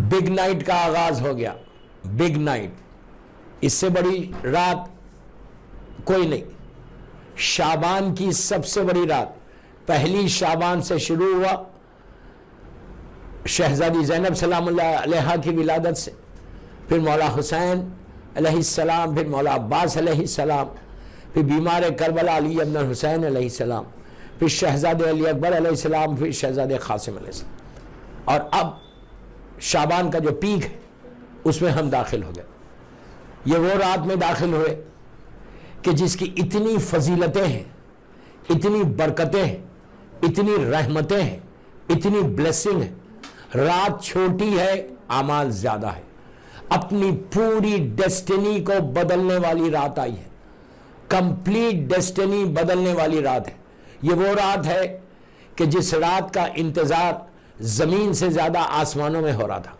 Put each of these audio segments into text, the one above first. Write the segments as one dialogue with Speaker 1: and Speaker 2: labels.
Speaker 1: Big night کا آغاز ہو گیا. بگ نائٹ, اس سے بڑی رات کوئی نہیں. شعبان کی سب سے بڑی رات پہلی شعبان سے شروع ہوا, شہزادی زینب سلام اللہ علیہا کی ولادت سے, پھر مولا حسین علیہ السلام, پھر مولا عباس علیہ السلام, پھر بیمار کربلا علی ابن حسین علیہ السلام, پھر شہزادے علی اکبر علیہ السلام, پھر شہزادے قاسم علیہ السلام, اور اب شعبان کا جو پیک ہے اس میں ہم داخل ہو گئے. یہ وہ رات میں داخل ہوئے کہ جس کی اتنی فضیلتیں ہیں, اتنی برکتیں ہیں, اتنی رحمتیں ہیں, اتنی بلیسنگ ہے. رات چھوٹی ہے, اعمال زیادہ ہے. اپنی پوری ڈیسٹینی کو بدلنے والی رات آئی ہے, کمپلیٹ ڈیسٹینی بدلنے والی رات ہے. یہ وہ رات ہے کہ جس رات کا انتظار زمین سے زیادہ آسمانوں میں ہو رہا تھا.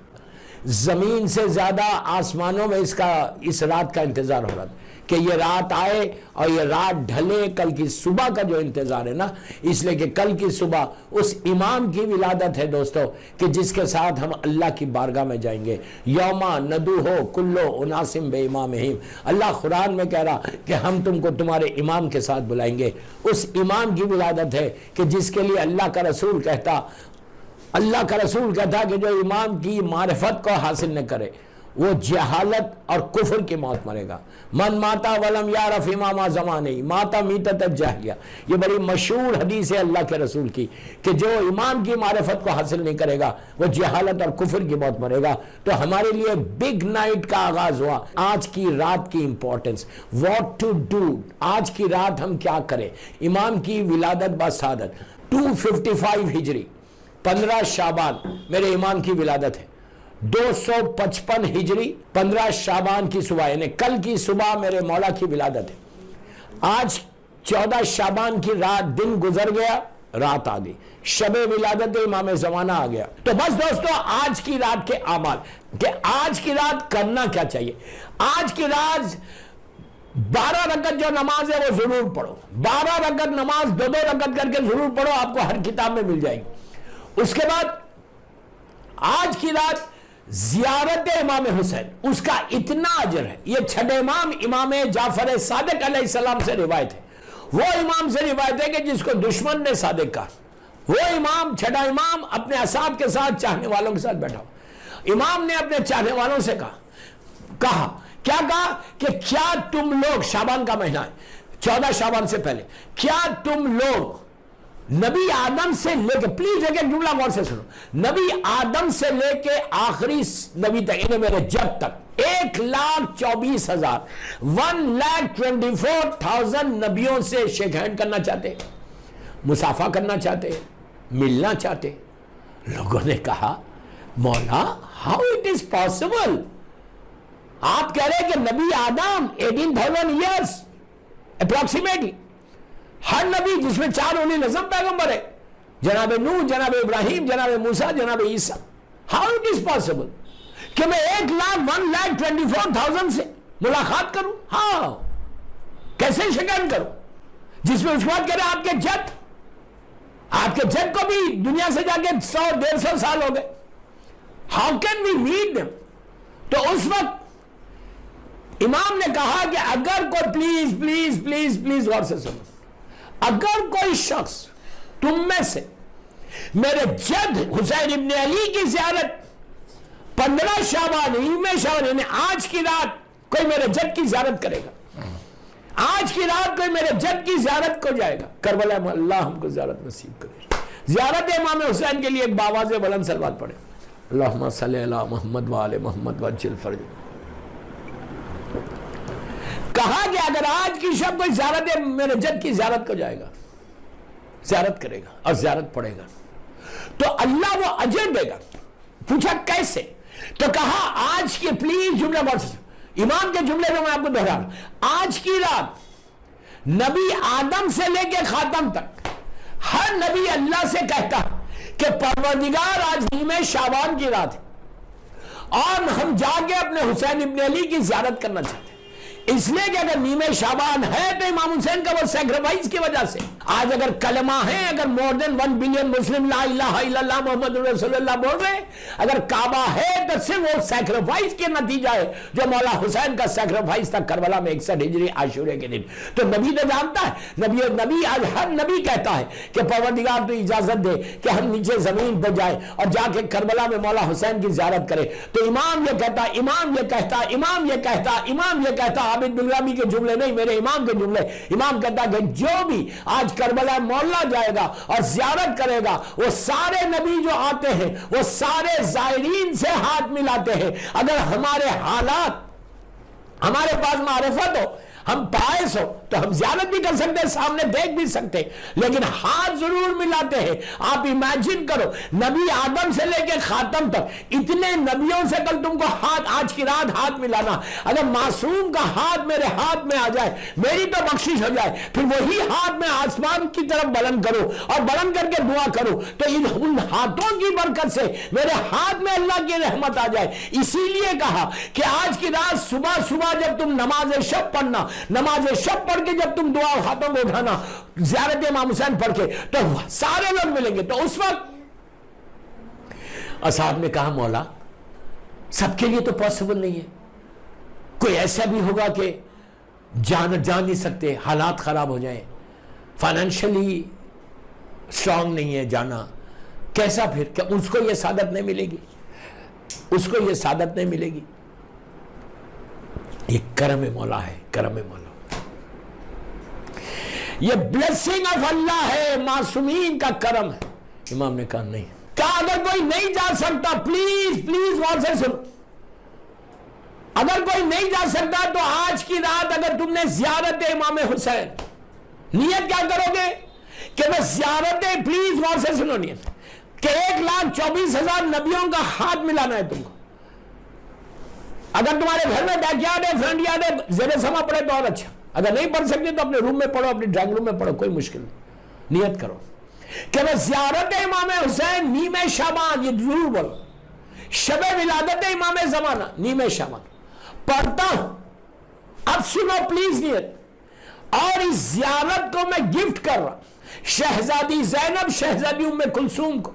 Speaker 1: زمین سے زیادہ آسمانوں میں اس رات کا انتظار ہو رہا تھا کہ یہ رات آئے اور یہ رات ڈھلے. کل کی صبح کا جو انتظار ہے نا, اس لیے کہ کل کی صبح اس امام کی ولادت ہے دوستو کہ جس کے ساتھ ہم اللہ کی بارگاہ میں جائیں گے. یوما ندو ہو کلو اناسم بے امامہم, اللہ قرآن میں کہہ رہا کہ ہم تم کو تمہارے امام کے ساتھ بلائیں گے. اس امام کی ولادت ہے کہ جس کے لیے اللہ کا رسول کہتا کہ جو امام کی معرفت کو حاصل نہ کرے وہ جہالت اور کفر کی موت مرے گا. من ماتا ولم یعرف امام زمانہ ماتا میتۃ الجاہلیہ. یہ بڑی مشہور حدیث ہے اللہ کے رسول کی کہ جو امام کی معرفت کو حاصل نہیں کرے گا وہ جہالت اور کفر کی موت مرے گا. تو ہمارے لیے بگ نائٹ کا آغاز ہوا. آج کی رات کی امپورٹنس, واٹ ٹو ڈو, آج کی رات ہم کیا کریں. امام کی ولادت بسعادت 255 ہجری 15 شعبان میرے امام کی ولادت ہے. 255 ہجری 15 شعبان کی صبح, یعنی کل کی صبح میرے مولا کی ولادت ہے. آج 14 شعبان کی رات, دن گزر گیا, رات آ گئی, شب ولادت امام زمانہ آ گیا. تو بس دوستو آج کی رات کے اعمال کہ آج کی رات کرنا کیا چاہیے. آج کی رات 12 رکعت جو نماز ہے وہ ضرور پڑھو. 12 رکعت نماز 2 رکعت کر کے ضرور پڑھو, آپ کو ہر کتاب میں مل جائے گی. اس کے بعد آج کی رات زیارت امام حسین, اس کا اتنا اجر ہے. یہ چھٹے امام امام جعفر صادق علیہ السلام سے روایت ہے. وہ امام سے روایت ہے کہ جس کو دشمن نے صادق کہا, وہ امام چھٹا امام اپنے اصحاب کے ساتھ چاہنے والوں کے ساتھ بیٹھا. امام نے اپنے چاہنے والوں سے کہا کیا کہا کہ کیا تم لوگ, شعبان کا مہینہ ہے 14 شعبان سے پہلے, کیا تم لوگ نبی آدم سے لے کے, پلیز ایک جملہ غور سے سنو, نبی آدم سے لے کے آخری نبی تک, انہیں میرے جب تک 1,24,000 1,24,000 نبیوں سے شیک ہینڈ کرنا چاہتے, مصافحہ کرنا چاہتے, ملنا چاہتے. لوگوں نے کہا مولا ہاؤ اٹ از پاسبل, آپ کہہ رہے کہ نبی آدم 18,000 ایئرس اپروکسیمیٹلی, ہر نبی جس میں 4 اولی العزم پیغمبر ہے, جناب نوح, جناب ابراہیم, جناب موسیٰ, جناب عیسیٰ, ہاؤ اٹ از پاسبل کہ میں 1,24,000 سے ملاقات کروں. ہاں کیسے شکایت کروں, جس میں اس کے بعد کہہ رہے آپ کے جد کو بھی دنیا سے جا کے 100-150 سال ہو گئے. How can we meet them. تو اس وقت امام نے کہا کہ اگر کوئی پلیز پلیز پلیز پلیز غور سے سنو, اگر کوئی شخص تم میں سے میرے جد حسین ابن علی کی زیارت 15 شعبان یعنی آج کی رات کوئی میرے جد کی زیارت کرے گا, آج کی رات کوئی میرے جد کی زیارت کو جائے گا کربلا میں, اللہ ہم کو زیارت نصیب کرے. زیارت امام حسین کے لیے ایک باواز بلند صلوات پڑھے, اللہم صلی علی محمد وآل محمد وعجل فرج. کہا کہ اگر آج کی شب کوئی زیارت میرے جد کی زیارت کو جائے گا, زیارت کرے گا اور زیارت پڑھے گا تو اللہ وہ اجر دے گا. پوچھا کیسے, تو کہا آج کی, پلیز جملہ بہت سے امام کے جملے میں آپ کو دہرا رہا ہوں, آج کی رات نبی آدم سے لے کے خاتم تک ہر نبی اللہ سے کہتا کہ پروردگار آج نیمہ شعبان کی رات ہے اور ہم جا کے اپنے حسین ابن علی کی زیارت کرنا چاہتے ہیں. اس لیے کہ اگر نیمہ شعبان ہے تو امام حسین کا وہ سیکریفائس کی وجہ سے آج اگر کلمہ ہے, اگر مور دین 1 بلین مسلم لا الہ الا اللہ محمد رسول اللہ بول رہے ہیں, اگر کعبہ ہے تو صرف وہ سیکریفائس کے نتیجہ ہے جو مولا حسین کا سیکریفائس تھا کربلا میں 61 ہجری عاشورے کے دن. تو نبی تو جانتا ہے, نبی آج ہر نبی کہتا ہے کہ پروردگار تو اجازت دے کہ ہم نیچے زمین پہ جائیں اور جا کے کربلا میں مولا حسین کی زیارت کریں. تو امام یہ کہتا, امام یہ کہتا, امام یہ کہتا, امام یہ کہتا, عابد بلغامی کے جملے نہیں, میرے امام کے جملے. امام کہتا کہ جو بھی آج کربلا مولا جائے گا اور زیارت کرے گا, وہ سارے نبی جو آتے ہیں وہ سارے زائرین سے ہاتھ ملاتے ہیں. اگر ہمارے حالات, ہمارے پاس معرفت ہو, ہم پائس ہو, تو ہم زیارت بھی کر سکتے, سامنے دیکھ بھی سکتے, لیکن ہاتھ ضرور ملاتے ہیں. آپ امیجن کرو, نبی آدم سے لے کے خاتم تک اتنے نبیوں سے کل تم کو ہاتھ, آج کی رات ہاتھ ملانا. اگر معصوم کا ہاتھ میرے ہاتھ میں آ جائے, میری تو بخشش ہو جائے, پھر وہی ہاتھ میں آسمان کی طرف بلند کرو اور بلند کر کے دعا کرو, تو ان ہاتھوں کی برکت سے میرے ہاتھ میں اللہ کی رحمت آ جائے. اسی لیے کہا کہ آج کی رات صبح صبح جب تم نماز شب پڑھنا, نماز شب پڑھ کے جب تم دعا ہاتھوں کو اٹھانا زیارت امام حسین پڑھ کے, تو سارے لوگ ملیں گے. تو اس وقت اصحاب نے کہا مولا سب کے لیے تو پاسبل نہیں ہے, کوئی ایسا بھی ہوگا کہ جان نہیں سکتے, حالات خراب ہو جائیں, فائنینشلی اسٹرانگ نہیں ہے, جانا کیسا, پھر کہ اس کو یہ سعادت نہیں ملے گی, اس کو یہ سعادت نہیں ملے گی. یہ کرم مولا ہے, کرم مولا, یہ بلیسنگ آف اللہ ہے, معصومین کا کرم ہے. امام نے کہا نہیں, کہا اگر کوئی نہیں جا سکتا پلیز پلیز غور سے سنو, اگر کوئی نہیں جا سکتا تو آج کی رات اگر تم نے زیارت امام حسین, نیت کیا کرو گے کہ بس زیارت, پلیز غور سے سنو نیت, کہ 1,24,000 نبیوں کا ہاتھ ملانا ہے تم کو. اگر تمہارے گھر میں بیک یارڈ ہے, فرنٹ یارڈ ہے, زیر سما پڑے تو اور اچھا, اگر نہیں پڑھ سکتے تو اپنے روم میں پڑھو, اپنے ڈرائنگ روم میں پڑھو, کوئی مشکل نہیں. نیت کرو کہ میں زیارت امام حسین نیم شعبان, یہ ضرور بولو, شب ولادت امام زمانہ نیم شعبان پڑھتا ہوں. اب سنو پلیز نیت, اور اس زیارت کو میں گفٹ کر رہا شہزادی زینب, شہزادی ام کلثوم کو,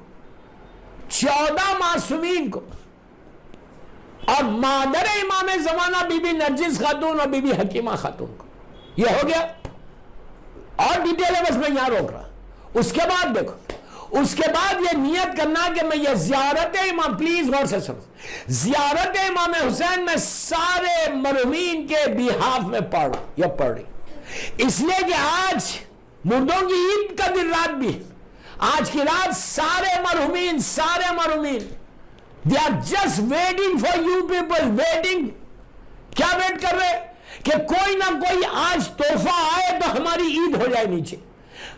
Speaker 1: 14 معصومین کو, اور مادر امام زمانہ بی بی نرجس خاتون اور بی بی حکیمہ خاتون کو. یہ ہو گیا, اور ڈیٹیل ہے بس میں یہاں روک رہا. اس کے بعد دیکھو, اس کے بعد یہ نیت کرنا کہ میں یہ زیارت امام, پلیز غور سے سنو, زیارت امام حسین میں سارے مرحومین کے بیہاف میں پڑھ رہا, یا پڑھ رہی, اس لیے کہ آج مردوں کی عید کا دن رات بھی, آج کی رات سارے مرحومین they are just waiting for you people, waiting. کیا ویٹ کر رہے کہ کوئی نہ کوئی آج تحفہ آئے تو ہماری عید ہو جائے نیچے.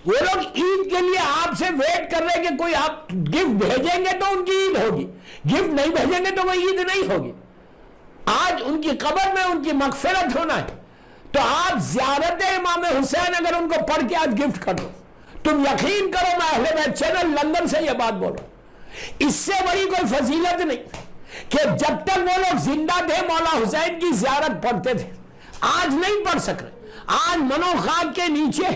Speaker 1: وہ لوگ عید کے لیے آپ سے ویٹ کر رہے کہ کوئی آپ گفٹ بھیجیں گے تو ان کی عید ہوگی, گفٹ نہیں بھیجیں گے تو وہ عید نہیں ہوگی. آج ان کی قبر میں ان کی مغفرت ہونا ہے, تو آپ زیارت امام حسین اگر ان کو پڑھ کے آج گفٹ کر دو, تم یقین کرو, میں اہل بیت چینل لندن سے یہ بات بول رہا ہوں, اس سے بڑی کوئی فضیلت نہیں کہ جب تک وہ لوگ زندہ تھے مولا حسین کی زیارت پڑھتے تھے. آج نہیں پڑھ سک رہے, آج منو خاک کے نیچے,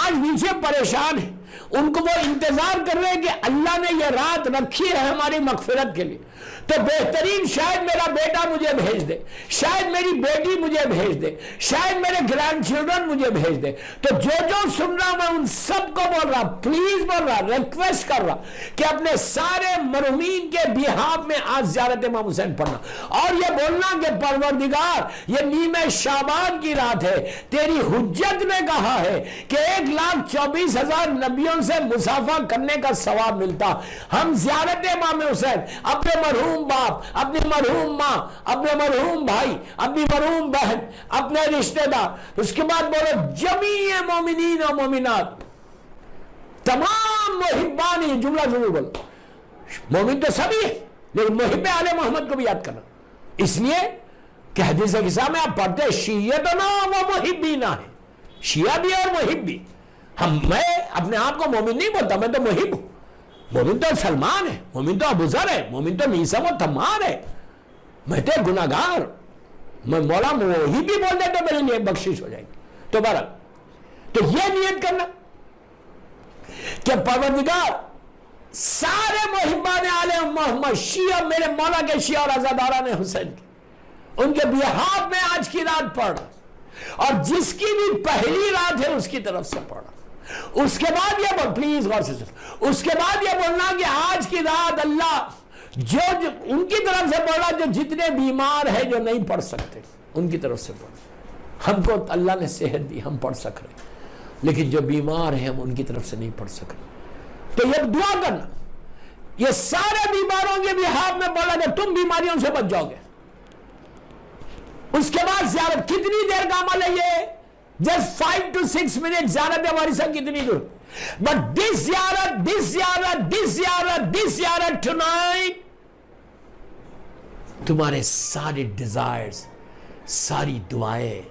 Speaker 1: آج نیچے پریشان ہیں, ان کو وہ انتظار کر رہے ہیں کہ اللہ نے یہ رات رکھی ہے ہماری مغفرت کے لیے, تو بہترین شاید میرا بیٹا مجھے بھیج دے, شاید میری بیٹی مجھے بھیج دے, شاید میرے گرینڈ چلڈرن مجھے بھیج دے. تو جو سن رہا میں ان سب کو بول رہا, پلیز بول رہا, ریکویسٹ کر رہا کہ اپنے سارے مرحومین کے بیہاف میں آج زیارت امام حسین پڑھنا, اور یہ بولنا کہ پروردگار یہ نیم شعبان کی رات ہے, تیری حجت نے کہا ہے کہ 1,24,000 نبیوں سے مسافہ کرنے کا ثواب ملتا. ہم زیارت امام حسین اپنے مرحوم باپ, اپنی مرحوم ماں, اپنے مرحوم بھائی, اپنی مرحوم بہن, اپنے رشتہ دار, اس کے بعد بولو جمیع مومنین و مومنات, تمام محبان, یہ جملہ ضرور بولو, مومن تو سبھی ہے لیکن محب آل محمد کو بھی یاد کرنا, اس لیے کہ حدیث قصہ میں آپ پڑھتے ہیں شیعتنا و محبینا ہے, شیعہ بھی اور محب بھی. میں اپنے آپ کو مومن نہیں بولتا, میں تو محب ہوں. مومن تو سلمان ہے, مومن تو ابو ذر ہے, مومن تو میثم و تمار ہے, میں تو گناہگار, میں مولا وہی بھی بول دے تو میرے لیے بخشش ہو جائے گی. تو بہرحال تو یہ نیت کرنا کہ پروردگار سارے محبان آل محمد شیعہ میرے مولا کے شیعہ اور عزاداران حسین کے ان کے بہاف میں آج کی رات پڑھ رہا، اور جس کی بھی پہلی رات ہے اس کی طرف سے پڑھ رہا۔ اس کے بعد یہ بول، پلیز غور سے سن، اس کے بعد یہ بولنا کہ آج کی رات اللہ جو ان کی طرف سے پڑھ رہا، جو جتنے بیمار ہیں جو نہیں پڑھ سکتے ان کی طرف سے پڑھ۔ ہم کو اللہ نے صحت دی، ہم پڑھ سک رہے، لیکن جو بیمار ہیں ہم ان کی طرف سے نہیں پڑھ سک رہے۔ تو یہ دعا کرنا، یہ سارے بیماروں کے بہاف میں بولا کہ تم بیماریوں سے بچ جاؤ گے۔ اس کے بعد زیارت کتنی دیر کا عمل ہے یہ؟ جسٹ 5 to 6 منٹ زیارت ہماری سب کتنی دور، بٹ دس زیارت ٹونائٹ تمہارے سارے ڈیزائرز، ساری دعائیں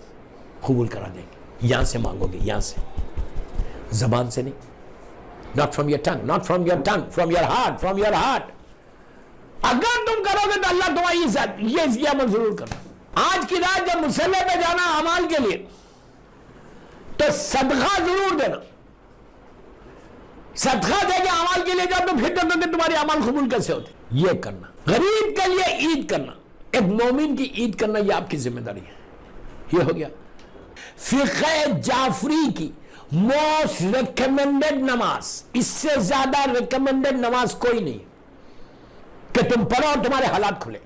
Speaker 1: قبول کرا دیں گے۔ یہاں سے مانگو گے، یہاں سے، زبان سے نہیں، not from your tongue, from your heart. اگر تم کرو گے تو اللہ تمہاری یہ عمل ضرور کرنا۔ آج کی رات جب مصلی پہ جانا اعمال کے لیے تو صدقہ ضرور دینا، صدقہ دے کے اعمال کے لیے جاؤ تو پھر دیکھو کہ تمہارے اعمال قبول کیسے ہوتے۔ یہ کرنا، غریب کے لیے عید کرنا، ایک مومن کی عید کرنا، یہ آپ کی ذمہ داری ہے۔ یہ ہو گیا فقہ جعفری کی موسٹ ریکمینڈڈ نماز، اس سے زیادہ ریکمینڈڈ نماز کوئی نہیں کہ تم پڑھو اور تمہارے حالات کھلے۔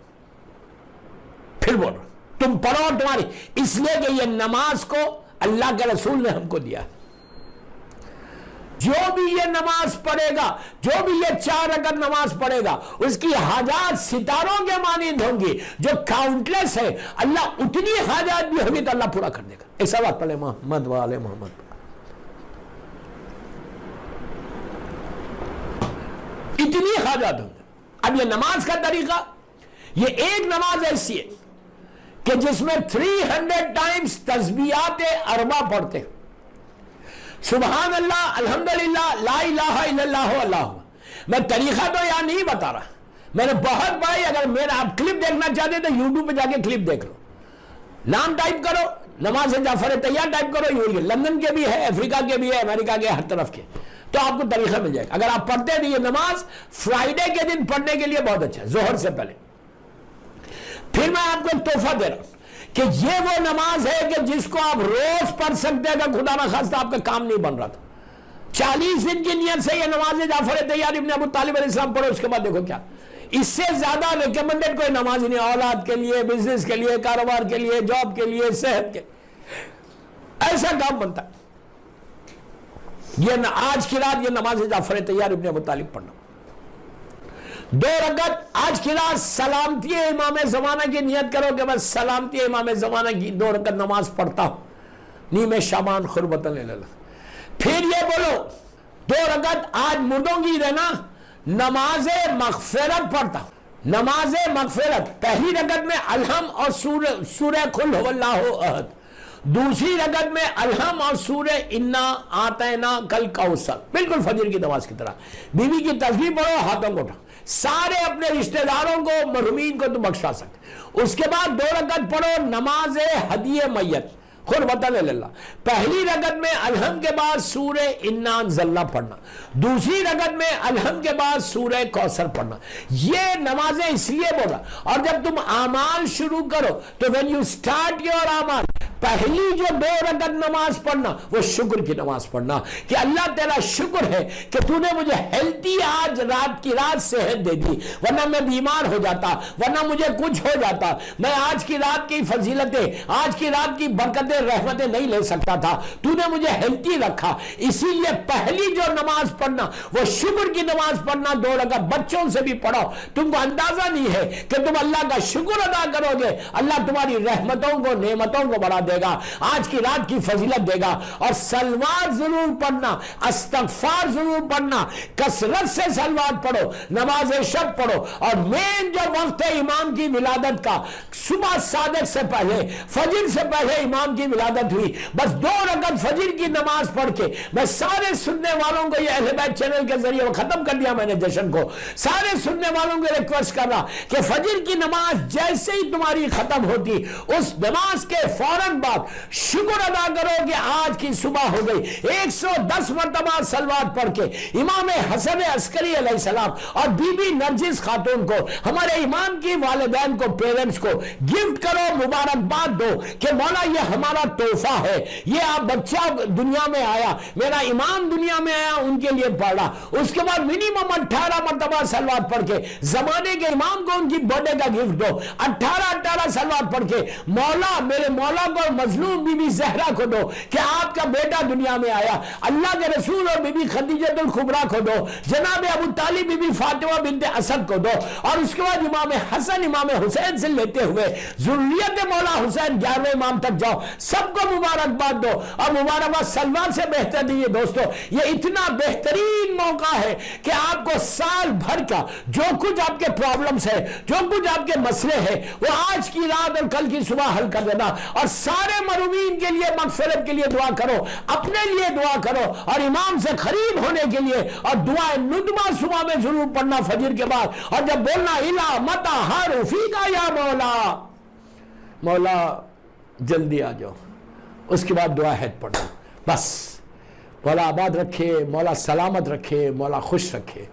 Speaker 1: پھر بول رہا تم پڑھو اور تمہاری، اس لیے کہ یہ نماز کو اللہ کے رسول نے ہم کو دیا۔ جو بھی یہ نماز پڑھے گا، جو بھی یہ 4 رکعت نماز پڑھے گا، اس کی حاجات ستاروں کے مانند ہوں گی جو کاؤنٹلیس ہے۔ اللہ اتنی حاجات بھی ہوگی تو اللہ پورا کر دے گا۔ ایک سوال پڑھے محمد والے محمد، اتنی حاجات ہوں گی۔ اب یہ نماز کا طریقہ، یہ ایک نماز ایسی ہے کہ جس میں 300 ٹائمز تسبیحات اربع پڑھتے، سبحان اللہ، الحمدللہ، لا الہ الا اللہ، اللہ۔ میں طریقہ تو یہاں نہیں بتا رہا، میں نے بہت بھائی، اگر میرا آپ کلپ دیکھنا چاہتے تو یوٹیوب پہ جا کے کلپ دیکھ لو، نام ٹائپ کرو، نماز جعفر طیار ٹائپ کرو، یہ لندن کے بھی ہے، افریقہ کے بھی ہے، امریکہ کے، ہر طرف کے، تو آپ کو طریقہ مل جائے گا۔ اگر آپ پڑھتے ہیں تو یہ نماز فرائیڈے کے دن پڑھنے کے لیے بہت اچھا ہے، ظہر سے پہلے۔ پھر میں آپ کو ایک تحفہ دے رہا ہوں کہ یہ وہ نماز ہے کہ جس کو آپ روز پڑھ سکتے ہیں، خدا نہ خواستہ آپ کا کام نہیں بن رہا تھا۔ 40 دن کی نیت سے یہ نماز جعفر طیار ابن ابو طالب علیہ السلام پڑھو، اس کے بعد دیکھو کیا، اس سے زیادہ ریکمنڈڈ کوئی نماز نہیں، اولاد کے لیے، بزنس کے لیے، کاروبار کے لیے، جاب کے لیے، صحت کے، ایسا کام بنتا ہے۔ یہ آج کی رات یہ نماز جعفر طیار ابن ابو طالب پڑھنا، 2 رکعت آج کی رات سلامتی امام زمانہ کی نیت کرو کہ بس سلامتی امام زمانہ کی 2 رکعت نماز پڑھتا ہوں، نیمِ شعبان قربتاً للہ۔ پھر یہ بولو 2 رکعت آج مردوں کی ہے نا، نماز مغفرت پڑھتا ہوں، نماز مغفرت۔ پہلی رکعت میں الحم اور سورہ قل هو اللہ احد، دوسری رکعت میں الحم اور سورہ انا آتینا کل کوثر، بالکل فجر کی نماز کی طرح۔ بیوی کی تسبیح پڑھو، ہاتھوں کو اٹھاؤ، سارے اپنے رشتہ داروں کو، مرحومین کو تم بخشا سکتے۔ اس کے بعد 2 رکعت پڑھو نماز ہدیہ میت قربتاً للہ۔ پہلی رکعت میں الحم کے بعد سورہ انا انزلنا پڑھنا، دوسری رکعت میں الحم کے بعد سورہ کوثر پڑھنا۔ یہ نمازیں اس لیے بول رہا، اور جب تم اعمال شروع کرو تو when you start your اعمال، پہلی جو 2 رکعت نماز پڑھنا وہ شکر کی نماز پڑھنا کہ اللہ تیرا شکر ہے کہ تو نے مجھے ہیلتھی آج رات کی رات صحت دے دی، ورنہ میں بیمار ہو جاتا، ورنہ مجھے کچھ ہو جاتا، میں آج کی رات کی فضیلتیں، آج کی رات کی برکتیں، رحمتیں نہیں لے سکتا تھا، تو نے مجھے ہیلتھی رکھا۔ اسی لیے پہلی جو نماز پڑھنا وہ شکر کی نماز پڑھنا، 2 رکعت بچوں سے بھی پڑھو۔ تم کو اندازہ نہیں ہے کہ تم اللہ کا شکر ادا کرو گے، اللہ تمہاری رحمتوں کو، نعمتوں کو بڑھا دے گا، آج کی رات کی فضیلت دے گا۔ اور سلوات ضرور پڑھنا، استغفار ضرور پڑھنا، کثرت سے سلوات پڑھو، نماز شب پڑھو، اور مین جو وقت ہے امام کی ولادت کا، صبح صادق سے پہلے، فجر سے پہلے امام کی کی ولادت ہوئی، بس 2 رکعت فجر کی نماز پڑھ کے میں سارے سننے والوں کو، یہ اہل بیت چینل کے ذریعے وہ ختم کر دیا میں نے جشن کو، سارے سننے والوں کو ریکویسٹ کر رہا کہ فجر کی نماز جیسے ہی تمہاری ختم ہوتی، اس نماز کے فوراً بعد شکر ادا کرو کہ آج کی صبح ہو گئی، 110 مرتبہ صلوات پڑھ کے امام حسن عسکری علیہ السلام اور بی بی نرجس خاتون کو، ہمارے ایمان کی والدین کو، پیرنٹس کو گفٹ کرو، مبارکباد دو کہ مولا یہ ہمارا تحفہ ہے، یہ آپ بچہ دنیا میں آیا، میرا امام دنیا میں آیا، ان کے لیے پڑھا۔ اس کے بعد منیمم 18 مرتبہ صلوات پڑھ کے زمانے کے امام کو ان کی برتھڈے کا گفٹ دو، 18 صلوات پڑھ کے مولا، میرے مولا کو، مظلوم بی بی زہرا کو دو کہ آپ کا بیٹا دنیا میں آیا، اللہ کے رسول اور بی بی خدیجہ الکبریٰ کو دو، جناب ابو طالب بی بی فاطمہ بنت اسد کو دو، اور اس کے بعد امام حسن امام حسین سے لیتے ہوئے ذریت مولا حسین 11ویں امام تک جاؤ، سب کو مبارکباد دو۔ اور مبارکباد سلمان سے بہتر نہیں ہے دوستو، یہ اتنا بہترین موقع ہے کہ آپ کو سال بھر کا جو کچھ آپ کے پرابلمز ہے، جو کچھ آپ کے مسئلے ہیں، وہ آج کی رات اور کل کی صبح حل کر دینا، اور سارے مرومین کے لیے مغفرت کے لیے دعا کرو، اپنے لیے دعا کرو، اور امام سے قریب ہونے کے لیے، اور دعائے ندبہ صبح میں ضرور پڑھنا فجر کے بعد، اور جب بولنا الا متا ہر فیکا یا مولا، مولا جلدی آ جاؤ، اس کے بعد دعا ہیت پڑھو، بس مولا آباد رکھے، مولا سلامت رکھے، مولا خوش رکھے۔